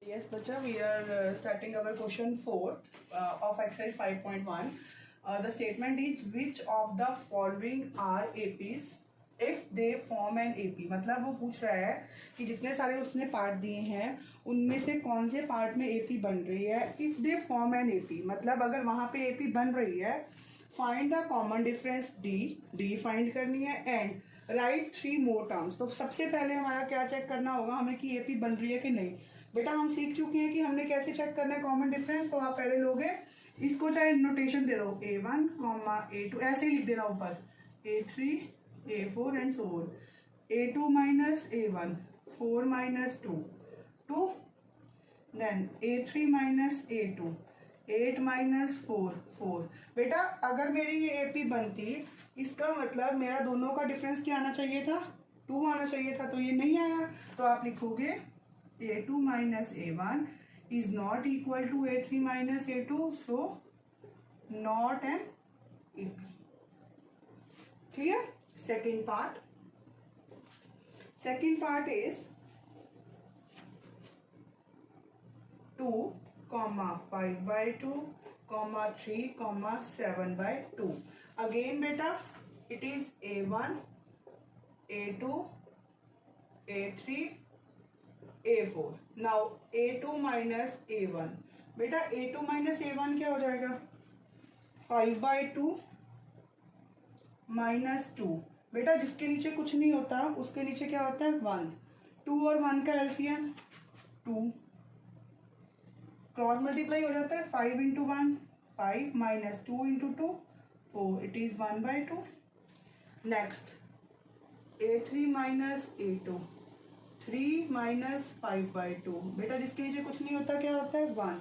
Yes, Bacha, we are starting our question 4 of exercise 5.1. The statement is which of the following are APs if they form an AP. मतलब वो पूछ रहा है कि जितने सारे उसने पार्ट दिए हैं उनमें से कौन से पार्ट में AP बन रही है if they form an AP. मतलब अगर वहाँ पे AP बन रही है find the common difference D find करनी है एंड राइट 3 मोर टर्म्स. तो सबसे पहले हमारा क्या चेक करना होगा हमें कि AP बन रही है कि नहीं. बेटा हम सीख चुके हैं कि हमने कैसे चेक करना है कॉमन डिफरेंस. तो आप पहले लोगे इसको चाहे नोटेशन दे दो A1, A2 ऐसे ही लिख देना ऊपर A3, A4 and so on. A2 minus A1 4 minus 2 2 then A3 minus A2 8 minus 4 4. बेटा अगर मेरी ये AP बनती इसका मतलब मेरा दोनों का डिफरेंस क्या आना चाहिए था 2 आना चाहिए था. तो ये नहीं आया तो आप लिखोगे A2 minus A1 is not equal to A3 minus A2, so not an AP. Clear? Second part. Second part is 2, 5 by 2, 3, 7 by 2. Again beta, it is A1, A2, A3, A4. Now A2 minus A1. बेटा A2 minus A1 क्या हो जाएगा 5 by 2 minus 2. बेटा जिसके नीचे कुछ नहीं होता उसके नीचे क्या होता है 1. 2 और 1 का एलसीएम 2. क्रॉस मल्टीप्लाई हो जाता है 5 into 1 5 minus 2 into 2 4. It is 1 by 2. Next A3 minus A2 3 minus 5 by 2. बेटा जिसके नीचे कुछ नहीं होता क्या होता है 1.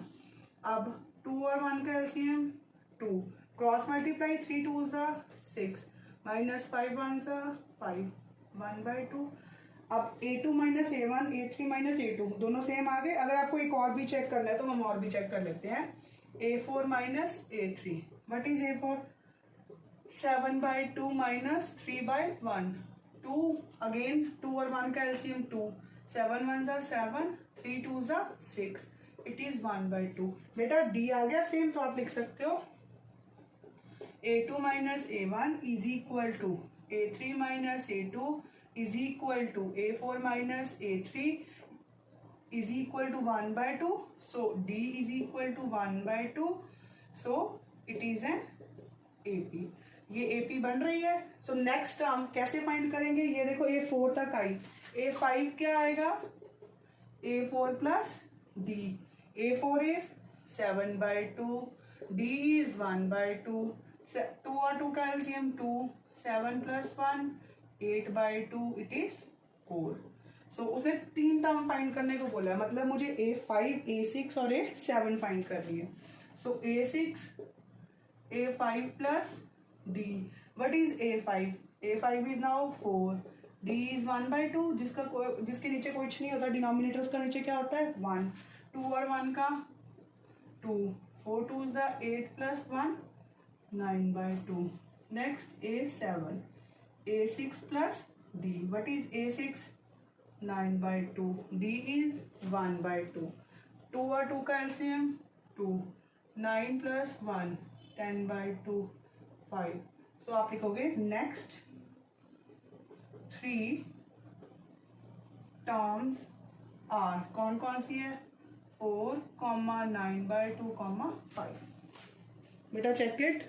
अब 2 और 1 का LCM 2. Cross multiply 3 2 6 minus 5 1 5 1 by 2. अब A2 minus A1 A3 minus A2 दोनों सेम आ गए. अगर आपको एक और भी चेक करना है तो हम और भी चेक कर लेते हैं. A4 minus A3. What is A4 7 by 2 minus 3 by 1 2. Again 2 और 1 का एलसीएम 2. 7 1 7 3 2 6. It is 1 by 2. बेटा डी आ गया सेम तो आप लिख सकते हो A2 minus A1 is equal to A3 minus A2 is equal to A4 minus A3 is equal to 1 by 2. So D is equal to 1 by 2. So it is an AP. ये AP बन रही है. So next term कैसे find करेंगे ये देखो A4 तक आई. A5 क्या आएगा A4 plus D. A4 is 7 by 2. D is 1 by 2. 2 और 2 का LCM 2. 7 plus 1 8 by 2. It is 4. सो उसने 3 टर्म फाइंड करने को बोला है मतलब मुझे A5 A6 और A7 फाइंड करनी है. सो A6 A5 plus D. What is A5? A5 is now 4. D is 1 by 2. जिसके नीचे कुछ नहीं होता डिनोमिनेटर उसका नीचे क्या होता है 1. 2 और 1 का 2. 4 2 is the 8 plus 1 9 by 2. Next A7. A6 plus D. What is A6? 9 by 2. D is 1 by 2. 2 और 2 का एलसीएम 2. 9 plus 1 10 by 2 5. सो आप लिखोगे नेक्स्ट 3 टर्म्स आर कौन कौन सी है 4 9 by 2 5. बेटा चेक इट.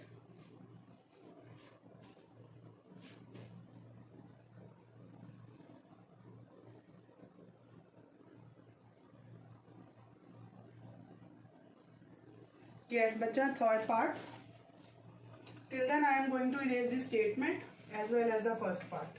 यस बच्चा third part. Till then I am going to erase this statement as well as the first part.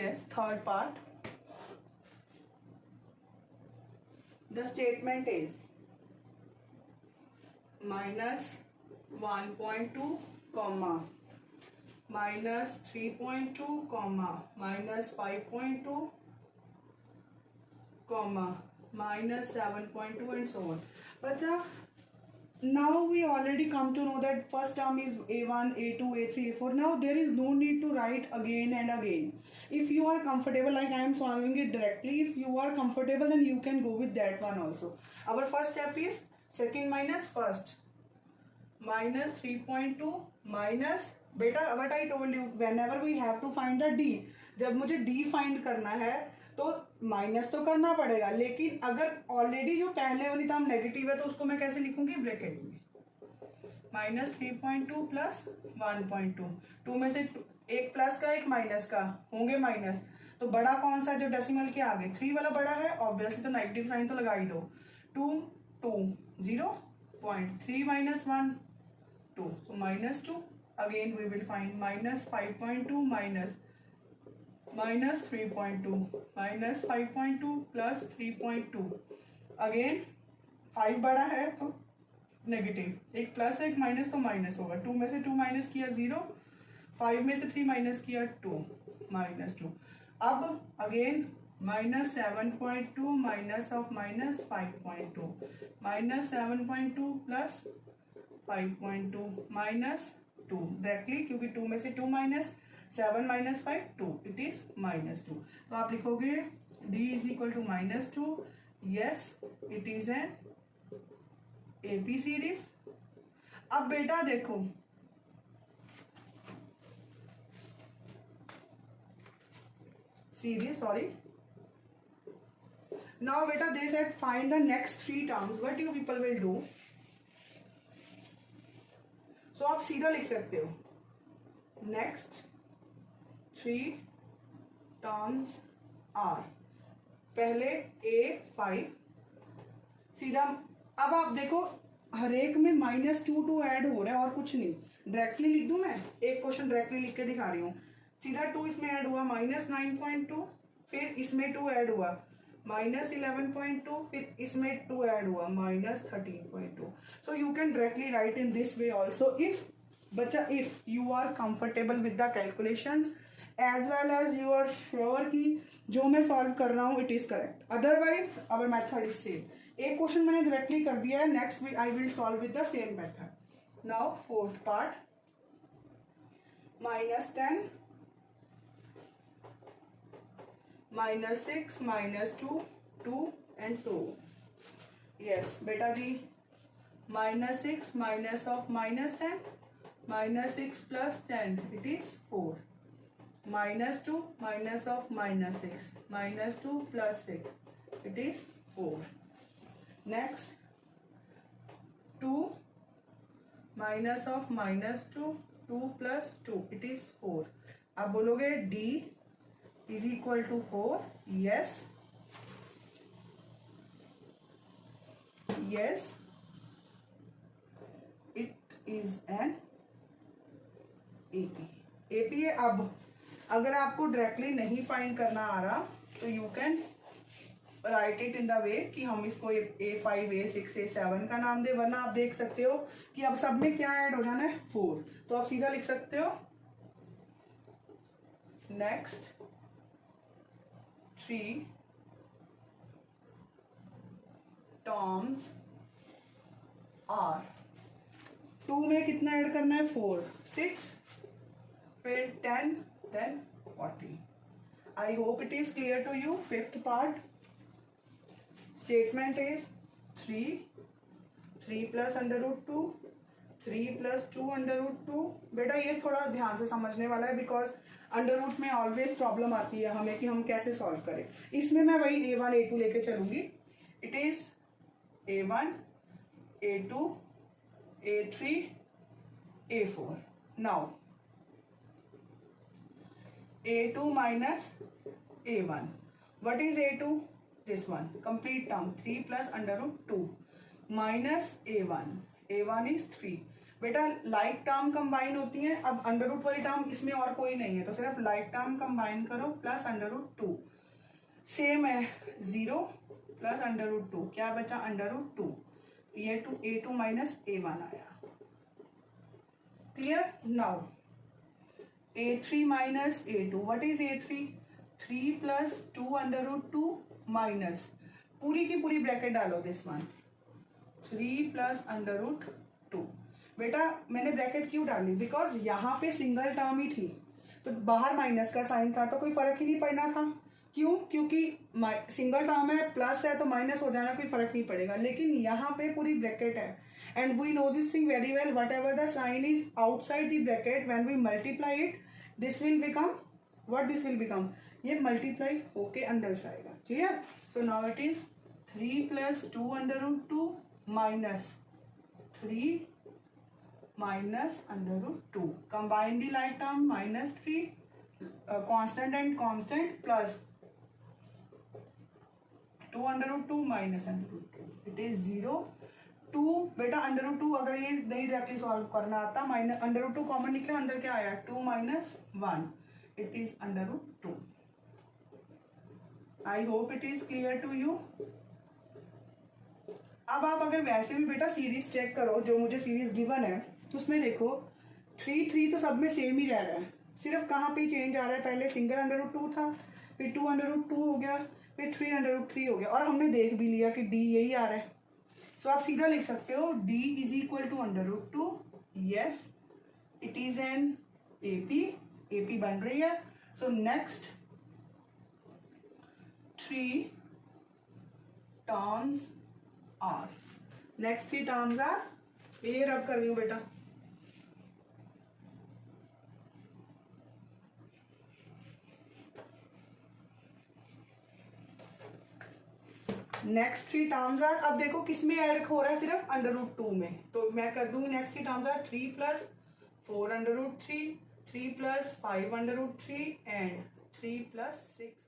Yes, third part. The statement is minus 1.2 comma minus 3.2 comma minus 5.2 comma minus 7.2 and so on. But now we already come to know that first term is a1, a2, a3, a4. Now there is no need to write again and again. If you are comfortable, like I am solving it directly, if you are comfortable, then you can go with that one also. Our first step is second minus first. Minus 3.2 minus, बेटा what I told you, whenever we have to find the d, जब मुझे d find करना है तो minus तो करना पड़ेगा, लेकिन अगर ऑलरेडी जो पहले वाली टर्म नेगेटिव है तो उसको मैं कैसे लिखूंगी, ब्रैकेट में माइनस 3.2 प्लस 1.2, 2 में से एक प्लस का एक माइनस का होंगे माइनस, तो बड़ा कौन सा जो डेसिमल के आगे 3 वाला बड़ा है ऑब्वियसली, तो नेगेटिव साइन तो लगा ही दो. 2 2 0.3 minus 1 2, so minus 2. Again we will find minus 5.2 minus 3.2 minus 5.2 plus 3.2. Again 5 बड़ा है तो नेगेटिव, एक प्लस एक माइनस तो माइनस होगा. 2 में से 2 माइनस किया 0, 5 में से 3 माइनस किया 2, माइनस 2. अब again minus 7.2 minus of minus 5.2, minus 7.2 plus 5.2 minus 2 directly, क्योंकि 2 में से 2 minus 7 minus 5 2, it is minus 2. तो आप लिखोगे d is equal to minus 2. Yes, it is an AP series. अब बेटा देखो, series, sorry. Now beta they said find the next 3 terms. What you people will do? So आप सीधा लिख सकते हो next 3 terms are, पहले A5 सीधा. अब आप देखो हर एक में -2 ऐड हो रहा है और कुछ नहीं. डायरेक्टली लिख दूं, मैं एक क्वेश्चन डायरेक्टली लिख के दिखा रही हूँ. सीधा 2 इसमें ऐड हुआ -9.2, फिर इसमें 2 ऐड हुआ -11.2, फिर इसमें 2 ऐड हुआ -13.2. So you can directly write in this way also. If बच्चा, if you are comfortable with the calculations as well as you are sure कि जो मैं सॉल्व कर रहा हूँ it is correct. Otherwise our method is same. एक question मैंने डायरेक्टली कर दिया है, next I will solve with the same method. Now fourth part, -10 -6 -2 2 and so. Yes beta ji, -6 minus of -10, -6 plus 10, it is 4. -2 minus of -6, -2 plus 6, it is 4. Next 2 minus of -2, 2 plus 2, it is 4. अब बोलोगे D is equal to 4. Yes, yes, it is an AP. AP है. अब अगर आपको directly नहीं find करना आ रहा तो you can write it in the way कि हम इसको A5 A6 A7 का नाम दे, वरना आप देख सकते हो कि अब सब में क्या ऐड हो जाना है 4, तो आप सीधा लिख सकते हो नेक्स्ट 3 terms are. 2 में कितना ऐड करना है 4, 6, फिर 10, then 40. I hope it is clear to you. Fifth part statement is 3 plus under root 2, 3 plus 2 under root 2. बेटा ये थोड़ा ध्यान से समझने वाला है, बिकॉज अंडर रूट में ऑलवेज प्रॉब्लम आती है हमें कि हम कैसे सॉल्व करें. इसमें मैं वही A1 A2 लेके चलूंगी. It is A1 A2 A3 A4. Now A2 minus A1. What is A2? This one. Complete term 3 plus under root 2 minus A1. A1 is 3. बेटा लाइक टर्म कंबाइन होती है. अब अंडर रूट वाली term इसमें और कोई नहीं है, तो सिर्फ लाइक टर्म कंबाइन करो प्लस अंडर रूट 2. सेम है 0 प्लस अंडर रूट 2, क्या बचा अंडर रूट 2. ये A2 माइनस A1 आया. Clear. Now A3 minus A2. What is A3? 3 plus 2 under root 2 minus पूरी की पूरी ब्रैकेट डालो this one 3 plus under root 2। बेटा मैंने ब्रैकेट क्यों डाली, बिकॉज यहाँ पे सिंगल टर्म ही थी तो बाहर माइनस का साइन था तो कोई फर्क ही नहीं पड़ना था। क्यों? क्योंकि सिंगल टर्म है, प्लस है तो माइनस हो जाना, कोई फर्क नहीं पड़ेगा। लेकिन यहाँ पे पूरी ब्रैकेट है and we know this thing very well, whatever the sign is outside the bracket when we multiply it this will become what, this will become, ये मल्टीप्लाई होके अंदर जाएगा। Clear? So now it is 3 plus 2 under root 2 minus 3 minus under root 2. Combine the like term minus 3 constant and constant plus 2 under root 2 minus under root 2. It is 0 2 बेटा under root 2 अगर ये नहीं directly solve करना आता, minus under root 2 common निकले, अंदर क्या आया 2 minus 1. It is under root 2. I hope it is clear to you. अब आप अगर वैसे भी बेटा सीरीज चेक करो, जो मुझे सीरीज गिवन है तो उसमें देखो 3 3 तो सब में सेम ही रह रहा है, सिर्फ कहाँ पे चेंज आ रहा है, पहले सिंगल अंडर रूट 2 था, फिर 2 अंडर रूट 2 हो गया, फिर 3 अंडर रूट 3 हो गया, और हमने देख भी लिया कि डी यही आ रहा है। तो आप सीधा लिख सकते हो D is equal to under root 2। Yes it is an AP बन रही है। So next 3 terms are, next 3 terms are, ये रब कर रही हूँ बेटा, नेक्स्ट 3 टर्म्स आर, अब देखो किस में ऐड हो रहा है, सिर्फ अंडर रूट 2 में, तो मैं कर दूंगी next 3 terms are 3 plus 4 under root 3, 3 plus 5 under root 3 and 3 plus 6